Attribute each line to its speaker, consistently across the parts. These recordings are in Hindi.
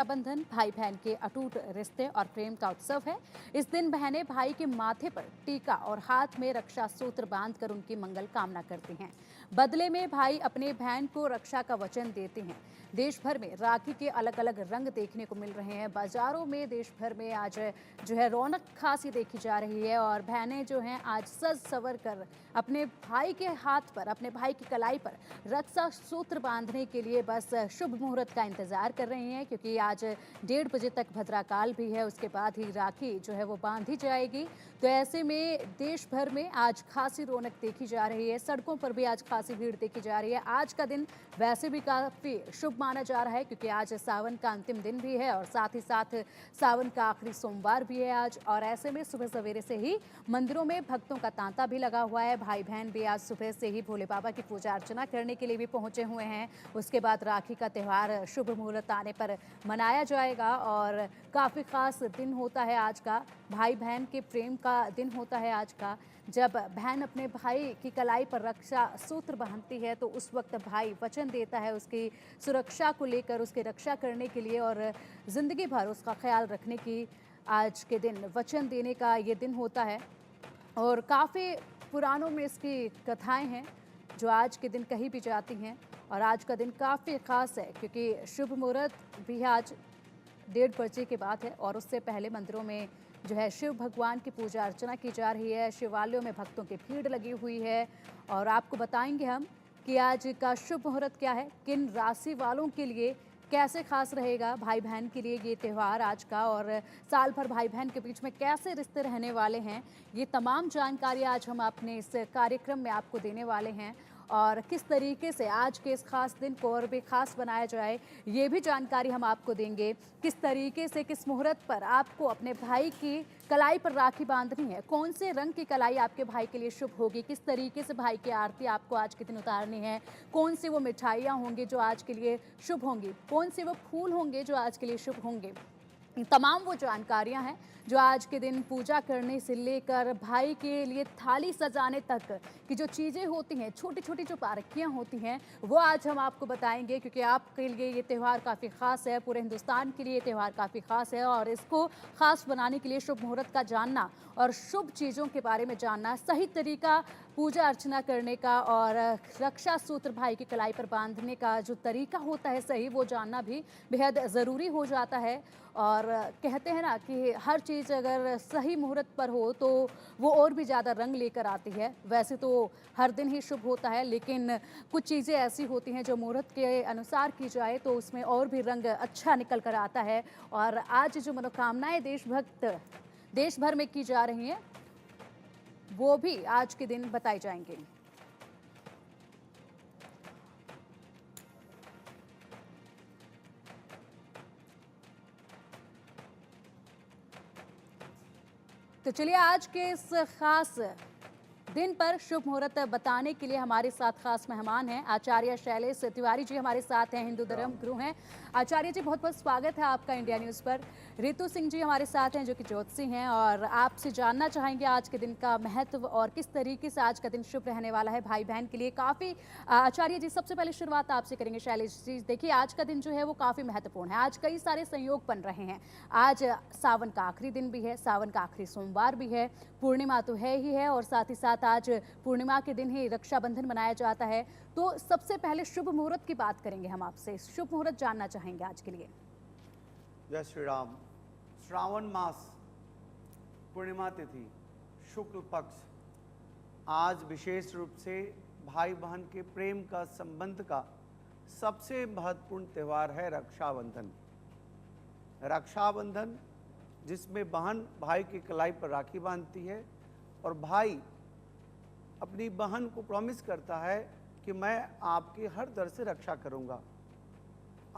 Speaker 1: रक्षाबंधन भाई बहन के अटूट रिश्ते और प्रेम का उत्सव है। इस दिन बहनें भाई के माथे पर टीका और हाथ में रक्षा सूत्र बांधकर उनकी मंगल कामना करती हैं। बदले में भाई अपने बहन को रक्षा का वचन देते हैं। देश भर में राखी के अलग अलग रंग देखने को मिल रहे हैं। बाजारों में देश भर में आज जो है रौनक खासी देखी जा रही है और बहनें जो हैं आज सज सवर कर अपने भाई के हाथ पर, अपने भाई की कलाई पर रक्षा सूत्र बांधने के लिए बस शुभ मुहूर्त का इंतजार कर रही हैं, क्योंकि आज 1:30 तक भद्राकाल भी है। उसके बाद ही राखी जो है वो बांधी जाएगी। तो ऐसे में देश भर में आज खासी रौनक देखी जा रही है। सड़कों पर भी आज खासी भीड़ देखी जा रही है। आज का दिन वैसे भी काफी शुभ माना जा रहा है, क्योंकि आज सावन का अंतिम दिन भी है और साथ ही साथ सावन का आखिरी सोमवार भी है आज। और ऐसे में सुबह सवेरे से ही मंदिरों में भक्तों का तांता भी लगा हुआ है। भाई बहन भी आज सुबह से ही भोले बाबा की पूजा अर्चना करने के लिए भी पहुंचे हुए हैं। उसके बाद राखी का त्यौहार शुभ मुहूर्त आने पर मनाया जाएगा और काफ़ी खास दिन होता है आज का। भाई बहन के प्रेम का दिन होता है आज का। जब बहन अपने भाई की कलाई पर रक्षा सूत्र बांधती है तो उस वक्त भाई वचन देता है उसकी सुरक्षा को लेकर, उसकी रक्षा करने के लिए और ज़िंदगी भर उसका ख्याल रखने की आज के दिन वचन देने का ये दिन होता है। और काफ़ी पुराणों में इसकी कथाएं हैं जो आज के दिन कही भी जाती हैं। और आज का दिन काफ़ी ख़ास है, क्योंकि शुभ मुहूर्त भी आज 1:30 के बाद है और उससे पहले मंदिरों में जो है शिव भगवान की पूजा अर्चना की जा रही है। शिवालयों में भक्तों की भीड़ लगी हुई है और आपको बताएंगे हम कि आज का शुभ मुहूर्त क्या है, किन राशि वालों के लिए कैसे खास रहेगा भाई बहन के लिए ये त्यौहार आज का, और साल भर भाई बहन के बीच में कैसे रिश्ते रहने वाले हैं। ये तमाम जानकारी आज हम अपने इस कार्यक्रम में आपको देने वाले हैं। और किस तरीके से आज के इस खास दिन को और भी खास बनाया जाए, ये भी जानकारी हम आपको देंगे। किस तरीके से, किस मुहूर्त पर आपको अपने भाई की कलाई पर राखी बांधनी है, कौन से रंग की कलाई आपके भाई के लिए शुभ होगी, किस तरीके से भाई की आरती आपको आज के दिन उतारनी है, कौन सी वो मिठाइयाँ होंगी जो आज के लिए शुभ होंगी, कौन से वो फूल होंगे जो आज के लिए शुभ होंगे। तमाम वो जानकारियां हैं जो आज के दिन पूजा करने से लेकर भाई के लिए थाली सजाने तक की जो चीज़ें होती हैं, छोटी छोटी जो बारीकियां होती हैं, वो आज हम आपको बताएंगे। क्योंकि आपके लिए ये त्यौहार काफ़ी ख़ास है, पूरे हिंदुस्तान के लिए ये त्यौहार काफ़ी ख़ास है और इसको ख़ास बनाने के लिए शुभ मुहूर्त का जानना और शुभ चीज़ों के बारे में जानना, सही तरीका पूजा अर्चना करने का और रक्षा सूत्र भाई की कलाई पर बांधने का जो तरीका होता है सही, वो जानना भी बेहद ज़रूरी हो जाता है। और कहते हैं ना कि हर चीज़ अगर सही मुहूर्त पर हो तो वो और भी ज़्यादा रंग लेकर आती है। वैसे तो हर दिन ही शुभ होता है, लेकिन कुछ चीज़ें ऐसी होती हैं जो मुहूर्त के अनुसार की जाए तो उसमें और भी रंग अच्छा निकल कर आता है। और आज जो मनोकामनाएं देश भर में की जा रही हैं, वो भी आज के दिन बताई जाएंगी। तो चलिए आज के इस खास दिन पर शुभ मुहूर्त बताने के लिए हमारे साथ खास मेहमान हैं आचार्य शैलेश तिवारी जी हमारे साथ हैं, हिंदू धर्म गुरु हैं। आचार्य जी, बहुत बहुत स्वागत है आपका इंडिया न्यूज़ पर। रितु सिंह जी हमारे साथ हैं जो कि ज्योतिषी हैं और आपसे जानना चाहेंगे आज के दिन का महत्व और किस तरीके से आज का दिन शुभ रहने वाला है भाई बहन के लिए। काफ़ी आचार्य जी, सबसे पहले शुरुआत आपसे करेंगे। शैलेश जी, देखिए आज का दिन जो है वो काफ़ी महत्वपूर्ण है। आज कई सारे संयोग बन रहे हैं। आज सावन का आखिरी दिन भी है, सावन का आखिरी सोमवार भी है, पूर्णिमा तो है ही है और साथ ही साथ आज पूर्णिमा के दिन ही रक्षाबंधन मनाया जाता है। तो सबसे पहले शुभ मुहूर्त की बात करेंगे हम आपसे, शुभ मुहूर्त जानना चाहेंगे आज के लिए।
Speaker 2: जय श्री राम। श्रावण मास पूर्णिमा तिथि शुक्ल पक्ष, आज विशेष रूप से भाई बहन के प्रेम का संबंध का सबसे महत्वपूर्ण त्यौहार है रक्षाबंधन। रक्षाबंधन जिसमें बहन भाई की कलाई पर राखी बांधती है और भाई अपनी बहन को प्रॉमिस करता है कि मैं आपकी हर तरह से रक्षा करूंगा।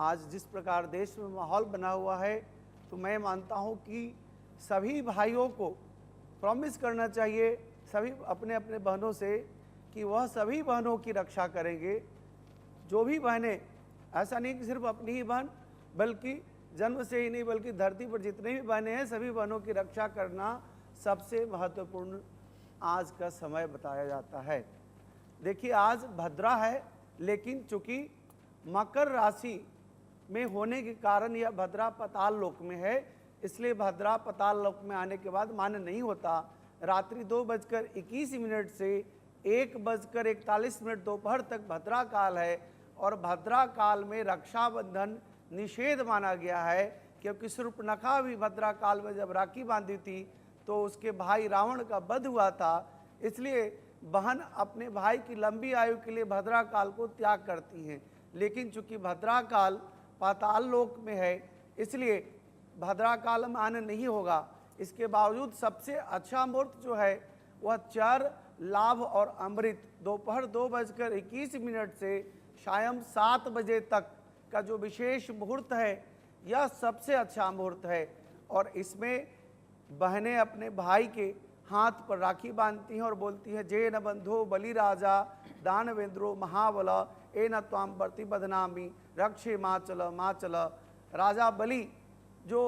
Speaker 2: आज जिस प्रकार देश में माहौल बना हुआ है, तो मैं मानता हूं कि सभी भाइयों को प्रॉमिस करना चाहिए, सभी अपने अपने बहनों से, कि वह सभी बहनों की रक्षा करेंगे। जो भी बहनें, ऐसा नहीं कि सिर्फ अपनी ही बहन, बल्कि जन्म से ही नहीं बल्कि धरती पर जितने भी बहनें हैं सभी बहनों की रक्षा करना सबसे महत्वपूर्ण आज का समय बताया जाता है। देखिए आज भद्रा है, लेकिन चूंकि मकर राशि में होने के कारण यह भद्रा पाताल लोक में है, इसलिए भद्रा पाताल लोक में आने के बाद मान्य नहीं होता। रात्रि 2:21 से 1:41 दोपहर तक भद्रा काल है और भद्रा काल में रक्षाबंधन निषेध माना गया है, क्योंकि शूर्पणखा भी भद्रा काल में जब राखी बांधी थी तो उसके भाई रावण का वध हुआ था, इसलिए बहन अपने भाई की लंबी आयु के लिए भद्रा काल को त्याग करती हैं। लेकिन चूंकि भद्रा काल पाताल लोक में है, इसलिए भद्रा काल मान्य नहीं होगा। इसके बावजूद सबसे अच्छा मुहूर्त जो है वह चर, लाभ और अमृत दोपहर 2:21 से शाम 7 बजे तक का जो विशेष मुहूर्त है, यह सबसे अच्छा मुहूर्त है। और इसमें बहनें अपने भाई के हाथ पर राखी बांधती हैं और बोलती हैं, जे न बंधो बलि राजा दानवेंद्रो महाबल ए न त्वाम वर्ति बदनामी रक्षे माचल। राजा बलि जो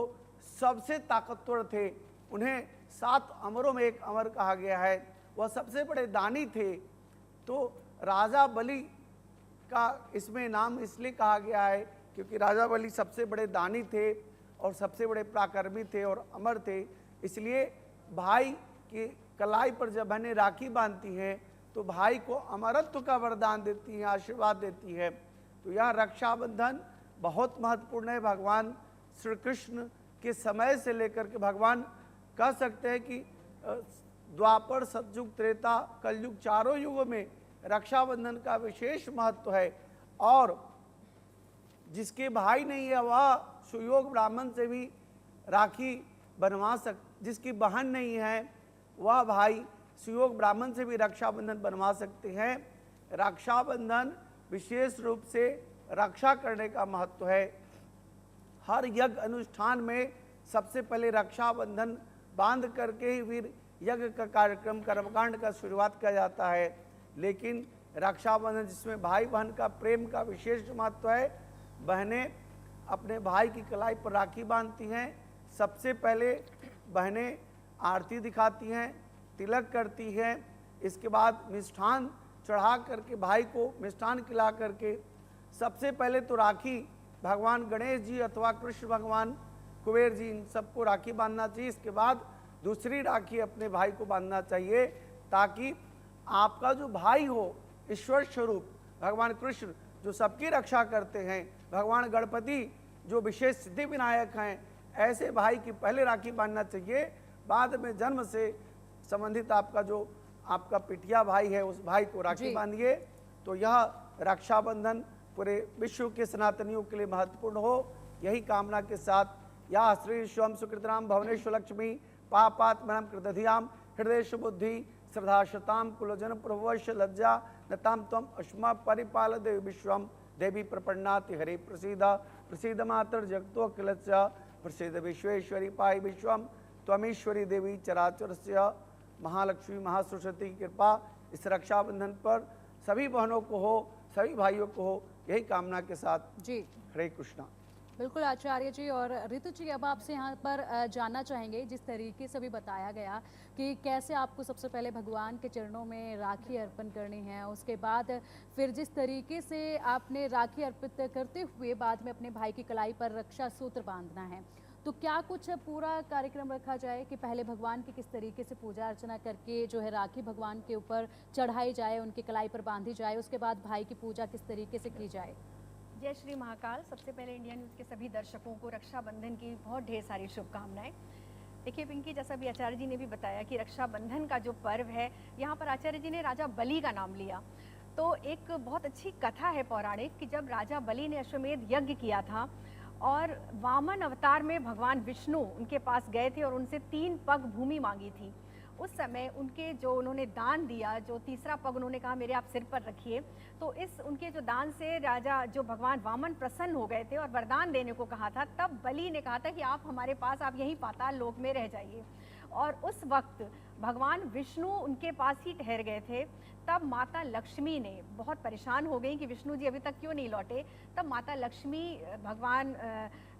Speaker 2: सबसे ताकतवर थे, उन्हें 7 अमरों में एक अमर कहा गया है, वह सबसे बड़े दानी थे। तो राजा बलि का इसमें नाम इसलिए कहा गया है क्योंकि राजा बलि सबसे बड़े दानी थे और सबसे बड़े पराक्रमी थे और अमर थे। इसलिए भाई की कलाई पर जब बहनें राखी बांधती हैं तो भाई को अमरत्व का वरदान देती हैं, आशीर्वाद देती है। तो यह रक्षाबंधन बहुत महत्वपूर्ण है। भगवान श्री कृष्ण के समय से लेकर के भगवान कह सकते हैं कि द्वापर, सतयुग, त्रेता, कलयुग चारों युगों में रक्षाबंधन का विशेष महत्व है। और जिसके भाई नहीं है वह सुयोग ब्राह्मण से भी राखी बनवा जिसकी बहन नहीं है वह भाई सुयोग ब्राह्मण से भी रक्षाबंधन बनवा सकते हैं। रक्षाबंधन विशेष रूप से रक्षा करने का महत्व है। हर यज्ञ अनुष्ठान में सबसे पहले रक्षाबंधन बांध करके ही फिर यज्ञ का कार्यक्रम, कर्मकांड का शुरुआत किया जाता है। लेकिन रक्षाबंधन जिसमें भाई बहन का प्रेम का विशेष महत्व है, बहनें अपने भाई की कलाई पर राखी बांधती हैं। सबसे पहले बहनें आरती दिखाती हैं, तिलक करती हैं, इसके बाद मिष्ठान चढ़ा करके भाई को मिष्ठान खिला करके सबसे पहले तो राखी भगवान गणेश जी अथवा कृष्ण भगवान, कुबेर जी, इन सबको राखी बांधना चाहिए। इसके बाद दूसरी राखी अपने भाई को बांधना चाहिए, ताकि आपका जो भाई हो ईश्वर स्वरूप भगवान कृष्ण जो सबकी रक्षा करते हैं, भगवान गणपति जो विशेष सिद्धि विनायक हैं, ऐसे भाई की पहले राखी बांधना चाहिए। बाद में जन्म से संबंधित आपका जो आपका पिटिया भाई है उस भाई को राखी बांधिए। तो यह रक्षाबंधन पूरे विश्व के सनातनियों के लिए महत्वपूर्ण हो, यही कामना के साथ या श्री स्वम सुकृतराम भवनेश्वर लक्ष्मी पापात्मनाम कृतधियाम हृदय बुद्धि श्रद्धाशताम कुलजन प्रभुवश लज्जा नताम तम अश्मा परिपाल देवी विश्वम देवी प्रपन्नाति हरे प्रसीद मातर जगतो किलच प्रसिद्ध विश्वेश्वरी पाई विश्वम त्वमीश्वरी देवी चराचरस्य महालक्ष्मी महासरस्वती की कृपा इस रक्षाबंधन पर सभी बहनों को हो, सभी भाइयों को हो, यही कामना के साथ
Speaker 1: जी।
Speaker 2: हरे कृष्णा।
Speaker 1: बिल्कुल आचार्य जी। और ऋतु जी, अब आपसे यहाँ पर जानना चाहेंगे, जिस तरीके से भी बताया गया कि कैसे आपको सबसे पहले भगवान के चरणों में राखी अर्पण करनी है, उसके बाद फिर जिस तरीके से आपने राखी अर्पित करते हुए बाद में अपने भाई की कलाई पर रक्षा सूत्र बांधना है, तो क्या कुछ पूरा कार्यक्रम रखा जाए कि पहले भगवान की किस तरीके से पूजा अर्चना करके जो है राखी भगवान के ऊपर चढ़ाई जाए, उनकी कलाई पर बांधी जाए, उसके बाद भाई की पूजा किस तरीके से की जाए?
Speaker 3: जय श्री महाकाल। सबसे पहले इंडिया न्यूज़ के सभी दर्शकों को रक्षाबंधन की बहुत ढेर सारी शुभकामनाएं। देखिए पिंकी, जैसा भी आचार्य जी ने भी बताया कि रक्षाबंधन का जो पर्व है, यहाँ पर आचार्य जी ने राजा बलि का नाम लिया। तो एक बहुत अच्छी कथा है पौराणिक कि जब राजा बलि ने अश्वमेध यज्ञ किया था और वामन अवतार में भगवान विष्णु उनके पास गए थे और उनसे 3 पग भूमि मांगी थी। उस समय उनके जो उन्होंने दान दिया, जो तीसरा पग उन्होंने कहा मेरे आप सिर पर रखिए, तो इस उनके जो दान से राजा जो भगवान वामन प्रसन्न हो गए थे और वरदान देने को कहा था। तब बलि ने कहा था कि आप हमारे पास, आप यहीं पाताल लोक में रह जाइए। और उस वक्त भगवान विष्णु उनके पास ही ठहर गए थे। तब माता लक्ष्मी ने बहुत परेशान हो गई कि विष्णु जी अभी तक क्यों नहीं लौटे। तब माता लक्ष्मी भगवान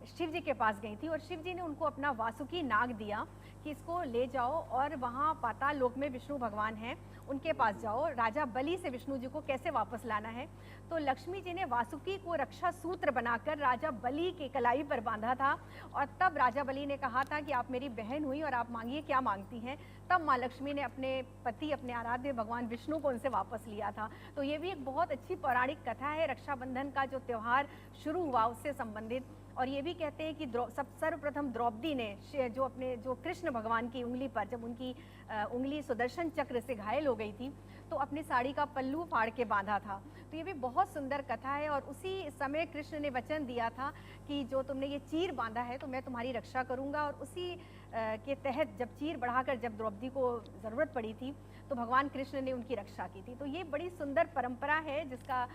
Speaker 3: शिव जी के पास गई थी और शिव जी ने उनको अपना वासुकी नाग दिया कि इसको ले जाओ और वहाँ पाताल लोक में विष्णु भगवान हैं, उनके पास जाओ, राजा बलि से विष्णु जी को कैसे वापस लाना है। तो लक्ष्मी जी ने वासुकी को रक्षा सूत्र बनाकर राजा बलि के कलाई पर बांधा था और तब राजा बलि ने कहा था कि आप मेरी बहन हुई और आप मांगिए क्या मांगती हैं। तब माँ लक्ष्मी ने अपने पति, अपने आराध्य भगवान विष्णु को उनसे वापस लिया था। तो ये भी एक बहुत अच्छी पौराणिक कथा है रक्षाबंधन का जो त्यौहार शुरू हुआ उससे संबंधित। और ये भी कहते हैं कि सर्वप्रथम द्रौपदी ने जो कृष्ण भगवान की उंगली पर, जब उनकी उंगली सुदर्शन चक्र से घायल हो गई थी, तो अपनी साड़ी का पल्लू फाड़ के बांधा था। तो ये भी बहुत सुंदर कथा है। और उसी समय कृष्ण ने वचन दिया था कि जो तुमने ये चीर बांधा है तो मैं तुम्हारी रक्षा करूंगा। और उसी के तहत जब चीर बढ़ाकर जब द्रौपदी को ज़रूरत पड़ी थी तो भगवान कृष्ण ने उनकी रक्षा की थी। तो ये बड़ी सुंदर परंपरा है जिसका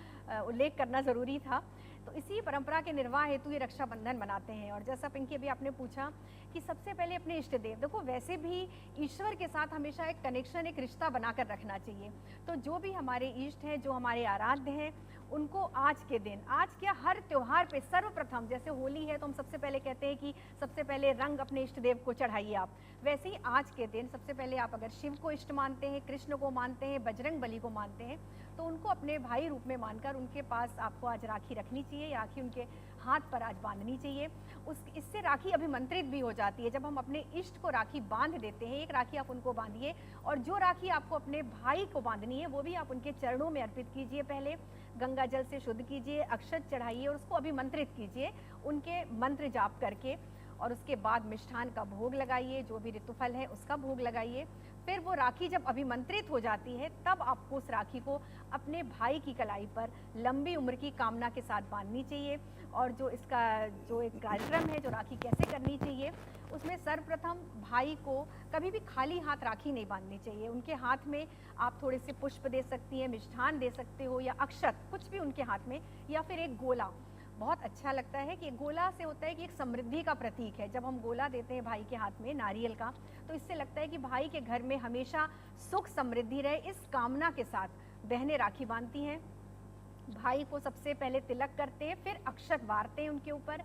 Speaker 3: उल्लेख करना ज़रूरी था। तो इसी परंपरा के निर्वाह हेतु ये रक्षाबंधन मनाते हैं। और जैसा पिंकी अभी आपने पूछा कि सबसे पहले अपने इष्ट देव, देखो वैसे भी ईश्वर के साथ हमेशा एक कनेक्शन, एक रिश्ता बनाकर रखना चाहिए। तो जो भी हमारे इष्ट हैं, जो हमारे आराध्य हैं, उनको आज के दिन, आज क्या हर त्योहार पे सर्वप्रथम, जैसे होली है तो हम सबसे पहले कहते हैं कि सबसे पहले रंग अपने इष्ट देव को चढ़ाइए आप, वैसे ही आज के दिन सबसे पहले आप अगर शिव को इष्ट मानते हैं, कृष्ण को मानते हैं, बजरंग बली को मानते हैं, तो उनको अपने भाई रूप में मानकर उनके पास आपको आज राखी रखनी चाहिए, राखी उनके हाथ पर आज बांधनी चाहिए। इससे राखी अभिमंत्रित भी हो जाती है। जब हम अपने इष्ट को राखी बांध देते हैं, एक राखी आप उनको बांधिए और जो राखी आपको अपने भाई को बांधनी है वो भी आप उनके चरणों में अर्पित कीजिए। पहले गंगा जल से शुद्ध कीजिए, अक्षत चढ़ाइए और उसको अभिमंत्रित कीजिए उनके मंत्र जाप करके। और उसके बाद मिष्ठान का भोग लगाइए, जो भी ऋतुफल है उसका भोग लगाइए। फिर वो राखी जब अभिमंत्रित हो जाती है तब आपको उस राखी को अपने भाई की कलाई पर लंबी उम्र की कामना के साथ बांधनी चाहिए। और जो इसका जो एक कार्यक्रम है, जो राखी कैसे करनी चाहिए, उसमें सर्वप्रथम भाई को कभी भी खाली हाथ राखी नहीं बांधनी चाहिए। उनके हाथ में आप थोड़े से पुष्प दे सकती हैं, मिष्ठान दे सकते हो या अक्षत, कुछ भी उनके हाथ में, या फिर एक गोला। बहुत अच्छा लगता है कि गोला से होता है कि एक समृद्धि का प्रतीक है। जब हम गोला देते हैं भाई के हाथ में नारियल का, तो इससे लगता है कि भाई के घर में हमेशा सुख समृद्धि रहे। इस कामना के साथ बहनें राखी बांधती हैं, भाई को सबसे पहले तिलक करते हैं, फिर अक्षत वारते हैं उनके ऊपर,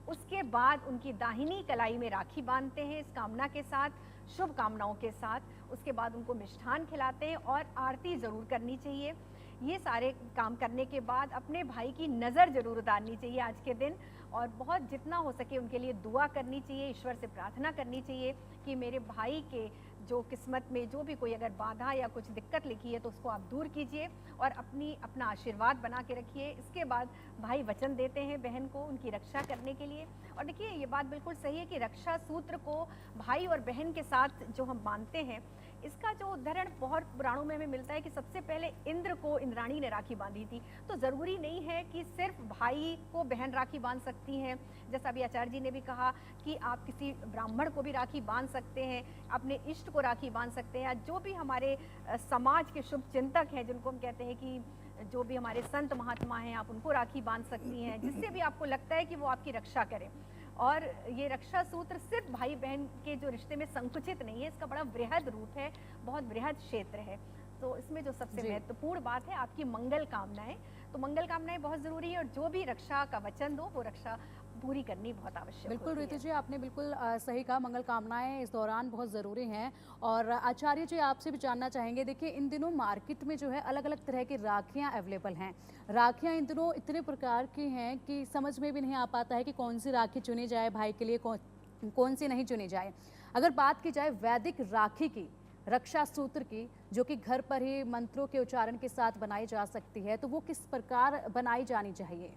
Speaker 3: उसके बाद उनकी दाहिनी कलाई में राखी बांधते हैं इस कामना के साथ, शुभ कामनाओं के साथ। उसके बाद उनको मिष्ठान खिलाते हैं और आरती ज़रूर करनी चाहिए। ये सारे काम करने के बाद अपने भाई की नज़र ज़रूर उतारनी चाहिए आज के दिन, और बहुत जितना हो सके उनके लिए दुआ करनी चाहिए, ईश्वर से प्रार्थना करनी चाहिए कि मेरे भाई के जो किस्मत में जो भी कोई अगर बाधा या कुछ दिक्कत लिखी है तो उसको आप दूर कीजिए और अपना आशीर्वाद बना के रखिए। इसके बाद भाई वचन देते हैं बहन को उनकी रक्षा करने के लिए। और देखिए ये बात बिल्कुल सही है कि रक्षा सूत्र को भाई और बहन के साथ जो हम बांधते हैं, इसका जो उदाहरण बहुत पुराणों में हमें मिलता है कि सबसे पहले इंद्र को इंद्राणी ने राखी बांधी थी। तो ज़रूरी नहीं है कि सिर्फ भाई को बहन राखी बांध सकती हैं। जैसा अभी आचार्य जी ने भी कहा कि आप किसी ब्राह्मण को भी राखी बांध सकते हैं, अपने इष्ट को राखी बांध सकते हैं, या जो भी हमारे समाज के शुभ चिंतक हैं, जिनको हम कहते हैं कि जो भी हमारे संत महात्मा हैं, आप उनको राखी बांध सकती हैं, जिससे भी आपको लगता है कि वो आपकी रक्षा करें। और ये रक्षा सूत्र सिर्फ भाई बहन के जो रिश्ते में संकुचित नहीं है, इसका बड़ा वृहद रूप है, बहुत वृहद क्षेत्र है। तो इसमें जो सबसे महत्वपूर्ण बात है आपकी मंगल कामनाएं, तो मंगल कामनाएं बहुत ज़रूरी है और जो भी रक्षा का वचन दो वो रक्षा पूरी करनी बहुत आवश्यक है।
Speaker 1: बिल्कुल ऋतु जी, आपने बिल्कुल सही कहा, मंगल कामनाएं इस दौरान बहुत ज़रूरी हैं। और आचार्य जी आपसे भी जानना चाहेंगे, देखिए इन दिनों मार्केट में जो है अलग अलग तरह की राखियां अवेलेबल हैं। राखियां इन दिनों इतने प्रकार की हैं कि समझ में भी नहीं आ पाता है कि कौन सी राखी चुनी जाए भाई के लिए, कौन सी नहीं चुनी जाए। अगर बात की जाए वैदिक राखी की, रक्षा सूत्र की, जो कि घर पर ही मंत्रों के उच्चारण के साथ बनाई जा सकती है, तो वो किस प्रकार बनाई जानी चाहिए?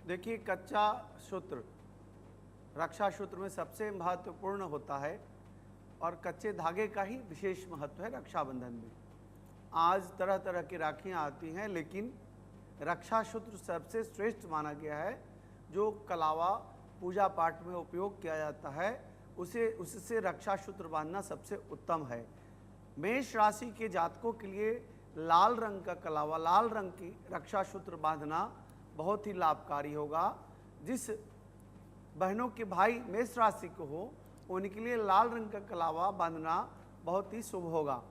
Speaker 2: देखिए, कच्चा सूत्र रक्षा सूत्र में सबसे महत्वपूर्ण होता है और कच्चे धागे का ही विशेष महत्व है रक्षाबंधन में। आज तरह तरह की राखियाँ आती हैं, लेकिन रक्षा सूत्र सबसे श्रेष्ठ माना गया है। जो कलावा पूजा पाठ में उपयोग किया जाता है उससे रक्षा सूत्र बांधना सबसे उत्तम है। मेष राशि के जातकों के लिए लाल रंग का कलावा, लाल रंग की रक्षा सूत्र बांधना बहुत ही लाभकारी होगा। जिस बहनों के भाई मेष राशि को हो, उनके लिए लाल रंग का कलावा बांधना बहुत ही शुभ होगा।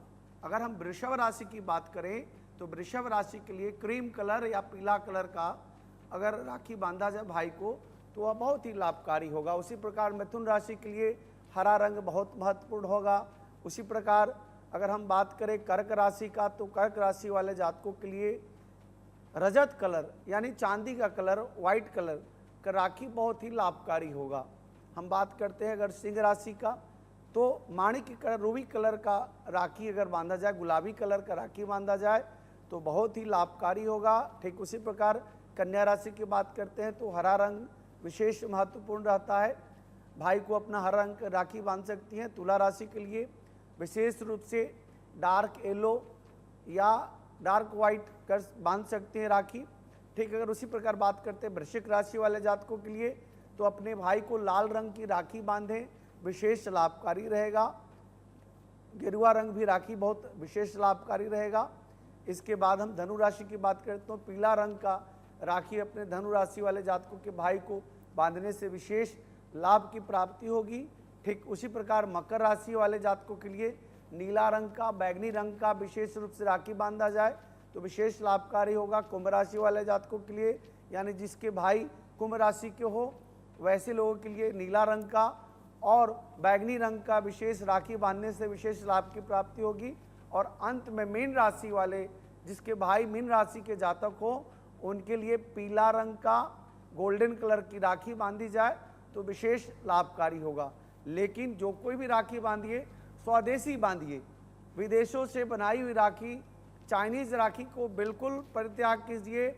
Speaker 2: अगर हम वृषभ राशि की बात करें तो वृषभ राशि के लिए क्रीम कलर या पीला कलर का अगर राखी बांधा जाए भाई को, तो वह बहुत ही लाभकारी होगा। उसी प्रकार मिथुन राशि के लिए हरा रंग बहुत महत्वपूर्ण होगा। उसी प्रकार अगर हम बात करें कर्क राशि का, तो कर्क राशि वाले जातकों के लिए रजत कलर यानी चांदी का कलर, व्हाइट कलर का राखी बहुत ही लाभकारी होगा। हम बात करते हैं अगर सिंह राशि का, तो माणिक्य कलर, रूबी कलर का राखी अगर बांधा जाए, गुलाबी कलर का राखी बांधा जाए तो बहुत ही लाभकारी होगा। ठीक उसी प्रकार कन्या राशि की बात करते हैं तो हरा रंग विशेष महत्वपूर्ण रहता है, भाई को अपना हरा रंग राखी बांध सकती हैं। तुला राशि के लिए विशेष रूप से डार्क येलो या डार्क वाइट कर बांध सकते हैं राखी। ठीक, अगर उसी प्रकार बात करते हैं वृश्चिक राशि वाले जातकों के लिए, तो अपने भाई को लाल रंग की राखी बांधें, विशेष लाभकारी रहेगा। गेरुआ रंग भी राखी बहुत विशेष लाभकारी रहेगा। इसके बाद हम धनु राशि की बात करते हैं, पीला रंग का राखी अपने धनु राशि वाले जातकों के भाई को बांधने से विशेष लाभ की प्राप्ति होगी। ठीक उसी प्रकार मकर राशि वाले जातकों के लिए नीला रंग का, बैगनी रंग का विशेष रूप से राखी बांधा जाए तो विशेष लाभकारी होगा। कुंभ राशि वाले जातकों के लिए, यानी जिसके भाई कुंभ राशि के हो, वैसे लोगों के लिए नीला रंग का और बैगनी रंग का विशेष राखी बांधने से विशेष लाभ की प्राप्ति होगी। और अंत में मीन राशि वाले, जिसके भाई मीन राशि के जातक हो, उनके लिए पीला रंग का गोल्डन कलर की राखी बांधी जाए तो विशेष लाभकारी होगा। लेकिन जो कोई भी राखी बांधिए स्वदेशी बांधिए, विदेशों से बनाई हुई राखी, चाइनीज राखी को बिल्कुल परित्याग कीजिए।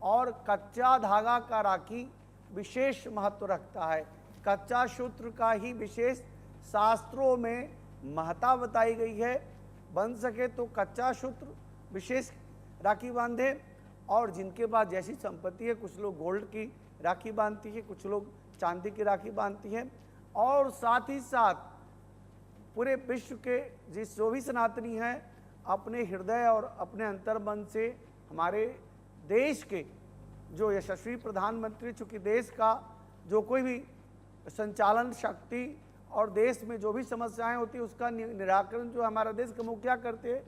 Speaker 2: और कच्चा धागा का राखी विशेष महत्व रखता है, कच्चा सूत्र का ही विशेष शास्त्रों में महत्ता बताई गई है। बन सके तो कच्चा सूत्र विशेष राखी बांधे। और जिनके पास जैसी संपत्ति है, कुछ लोग गोल्ड की राखी बांधती है, कुछ लोग चांदी की राखी बांधती हैं। और साथ ही साथ पूरे विश्व के जो भी सनातनी हैं, अपने हृदय और अपने अंतर्मन से हमारे देश के जो यशस्वी प्रधानमंत्री, चूँकि देश का जो कोई भी संचालन शक्ति और देश में जो भी समस्याएं होती है उसका निराकरण जो हमारा देश के मुखिया करते हैं,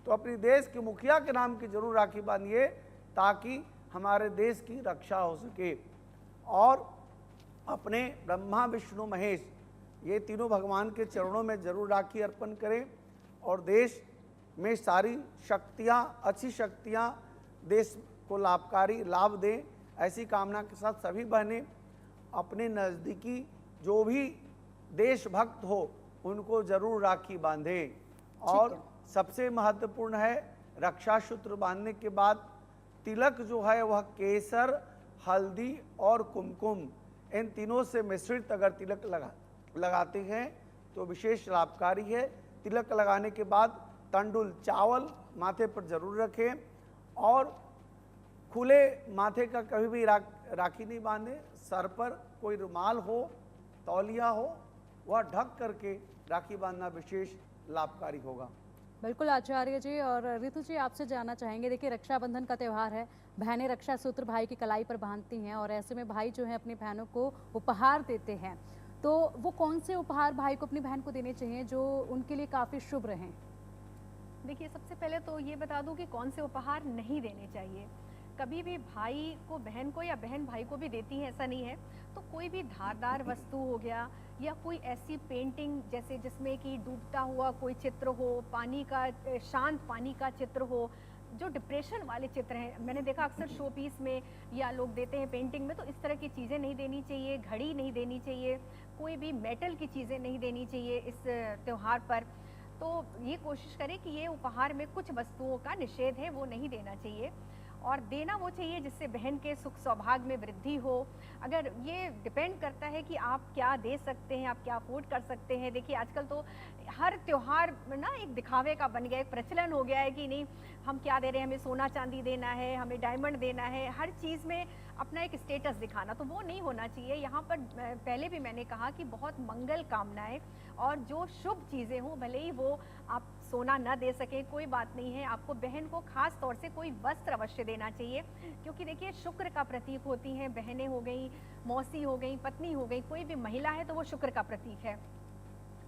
Speaker 2: तो अपनी देश के मुखिया के नाम की जरूर राखी बांधिए ताकि हमारे देश की रक्षा हो सके। और अपने ब्रह्मा विष्णु महेश ये तीनों भगवान के चरणों में जरूर राखी अर्पण करें और देश में सारी शक्तियाँ, अच्छी शक्तियाँ देश को लाभकारी लाभ दें, ऐसी कामना के साथ सभी बहनें अपने नज़दीकी जो भी देशभक्त हो उनको जरूर राखी बांधें। और सबसे महत्वपूर्ण है, रक्षा सूत्र बांधने के बाद तिलक जो है वह केसर, हल्दी और कुमकुम इन तीनों से मिश्रित अगर तिलक लगाते हैं तो विशेष लाभकारी है। तिलक लगाने के बाद तंडुल चावल माथे पर जरूर रखें और खुले माथे का कभी भी राखी नहीं बांधें। सर पर कोई रुमाल हो, तौलिया हो, वह ढक करके राखी बांधना विशेष लाभकारी होगा।
Speaker 1: बिल्कुल आचार्य जी। और ऋतु जी, आपसे जानना चाहेंगे, देखिए रक्षाबंधन का त्यौहार है, बहनें रक्षा सूत्र भाई की कलाई पर बांधती हैं और ऐसे में भाई जो है अपनी बहनों को उपहार देते हैं, तो वो कौन से उपहार भाई को अपनी बहन को देने चाहिए जो उनके लिए काफ़ी शुभ रहें?
Speaker 3: देखिए, सबसे पहले तो ये बता दूं कि कौन से उपहार नहीं देने चाहिए। कभी भी भाई को बहन को या बहन भाई को भी देती है ऐसा नहीं है, तो कोई भी धारदार वस्तु हो गया या कोई ऐसी पेंटिंग जैसे जिसमें कि डूबता हुआ कोई चित्र हो, पानी का शांत पानी का चित्र हो, जो डिप्रेशन वाले चित्र हैं, मैंने देखा अक्सर शो पीस में या लोग देते हैं पेंटिंग में, तो इस तरह की चीज़ें नहीं देनी चाहिए। घड़ी नहीं देनी चाहिए, कोई भी मेटल की चीज़ें नहीं देनी चाहिए इस त्यौहार पर। तो ये कोशिश करें कि ये उपहार में कुछ वस्तुओं का निषेध है, वो नहीं देना चाहिए और देना वो चाहिए जिससे बहन के सुख सौभाग्य में वृद्धि हो। अगर ये डिपेंड करता है कि आप क्या दे सकते हैं, आप क्या अफोर्ड कर सकते हैं। देखिए, आजकल तो हर त्यौहार ना एक दिखावे का बन गया, एक प्रचलन हो गया है कि नहीं हम क्या दे रहे हैं, हमें सोना चांदी देना है, हमें डायमंड देना है, हर चीज़ में अपना एक स्टेटस दिखाना, तो वो नहीं होना चाहिए। यहाँ पर पहले भी मैंने कहा कि बहुत मंगल कामनाएं और जो शुभ चीज़ें हों, भले ही वो आप सोना न दे सके कोई बात नहीं है, आपको बहन को खास तौर से कोई वस्त्र अवश्य देना चाहिए, क्योंकि देखिए शुक्र का प्रतीक होती हैं बहनें हो गई, मौसी हो गई, पत्नी हो गई, कोई भी महिला है तो वो शुक्र का प्रतीक है।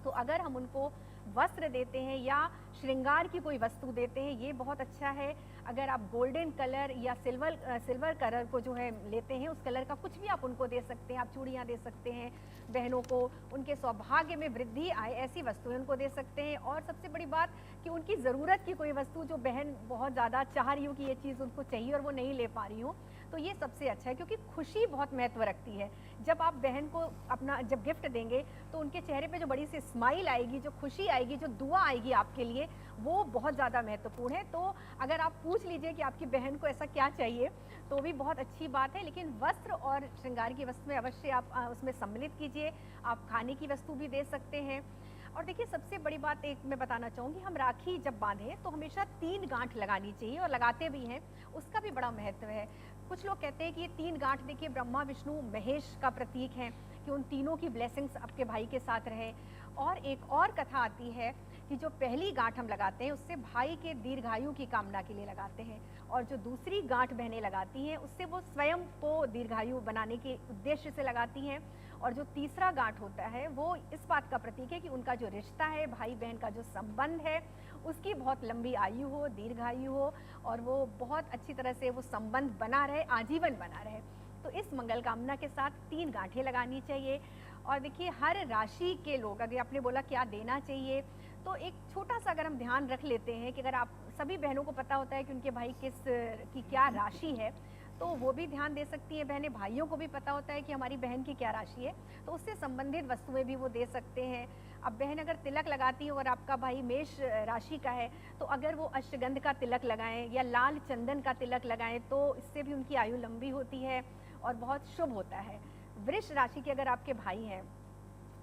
Speaker 3: तो अगर हम उनको वस्त्र देते हैं या श्रृंगार की कोई वस्तु देते हैं, ये बहुत अच्छा है। अगर आप गोल्डन कलर या सिल्वर कलर को जो है लेते हैं, उस कलर का कुछ भी आप उनको दे सकते हैं। आप चूड़ियाँ दे सकते हैं बहनों को, उनके सौभाग्य में वृद्धि आए ऐसी वस्तुएं उनको दे सकते हैं। और सबसे बड़ी बात कि उनकी ज़रूरत की कोई वस्तु जो बहन बहुत ज़्यादा चाह रही हो कि ये चीज़ उनको चाहिए और वो नहीं ले पा रही हो, तो ये सबसे अच्छा है, क्योंकि खुशी बहुत महत्व रखती है। जब आप बहन को अपना जब गिफ्ट देंगे तो उनके चेहरे पे जो बड़ी सी स्माइल आएगी, जो खुशी आएगी, जो दुआ आएगी आपके लिए, वो बहुत ज़्यादा महत्वपूर्ण है। तो अगर आप पूछ लीजिए कि आपकी बहन को ऐसा क्या चाहिए, तो भी बहुत अच्छी बात है। लेकिन वस्त्र और श्रृंगार की वस्तु में अवश्य आप उसमें सम्मिलित कीजिए। आप खाने की वस्तु भी दे सकते हैं। और देखिए, सबसे बड़ी बात एक मैं बताना चाहूँगी, हम राखी जब बांधें तो हमेशा 3 गांठ लगानी चाहिए, और लगाते भी हैं, उसका भी बड़ा महत्व है। कुछ लोग कहते हैं कि ये 3 गांठ देखिए ब्रह्मा विष्णु महेश का प्रतीक है, कि उन तीनों की ब्लेसिंग्स आपके भाई के साथ रहे। और एक और कथा आती है कि जो पहली गांठ हम लगाते हैं उससे भाई के दीर्घायु की कामना के लिए लगाते हैं, और जो दूसरी गांठ बहनें लगाती हैं उससे वो स्वयं को दीर्घायु बनाने के उद्देश्य से लगाती हैं। और जो तीसरा गांठ होता है वो इस बात का प्रतीक है कि उनका जो रिश्ता है, भाई बहन का जो संबंध है, उसकी बहुत लंबी आयु हो, दीर्घायु हो, और वो बहुत अच्छी तरह से वो संबंध बना रहे, आजीवन बना रहे। तो इस मंगल कामना के साथ 3 गांठें लगानी चाहिए। और देखिए, हर राशि के लोग, अगर आपने बोला क्या देना चाहिए, तो एक छोटा सा अगर हम ध्यान रख लेते हैं कि अगर आप सभी बहनों को पता होता है कि उनके भाई किस की क्या राशि है, तो वो भी ध्यान दे सकती हैं बहनें। भाइयों को भी पता होता है कि हमारी बहन की क्या राशि है, तो उससे संबंधित वस्तुएं भी वो दे सकते हैं। अब बहन अगर तिलक लगाती हो और आपका भाई मेष राशि का है, तो अगर वो अश्वगंध का तिलक लगाएं या लाल चंदन का तिलक लगाएं, तो इससे भी उनकी आयु लंबी होती है और बहुत शुभ होता है। वृष राशि के अगर आपके भाई हैं,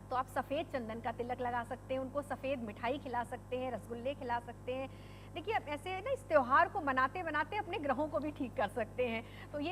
Speaker 3: तो आप सफ़ेद चंदन का तिलक लगा सकते हैं, उनको सफ़ेद मिठाई खिला सकते हैं, रसगुल्ले खिला सकते हैं। देखिए, अब ऐसे ना इस त्यौहार को मनाते मनाते अपने ग्रहों को भी ठीक कर सकते हैं। तो ये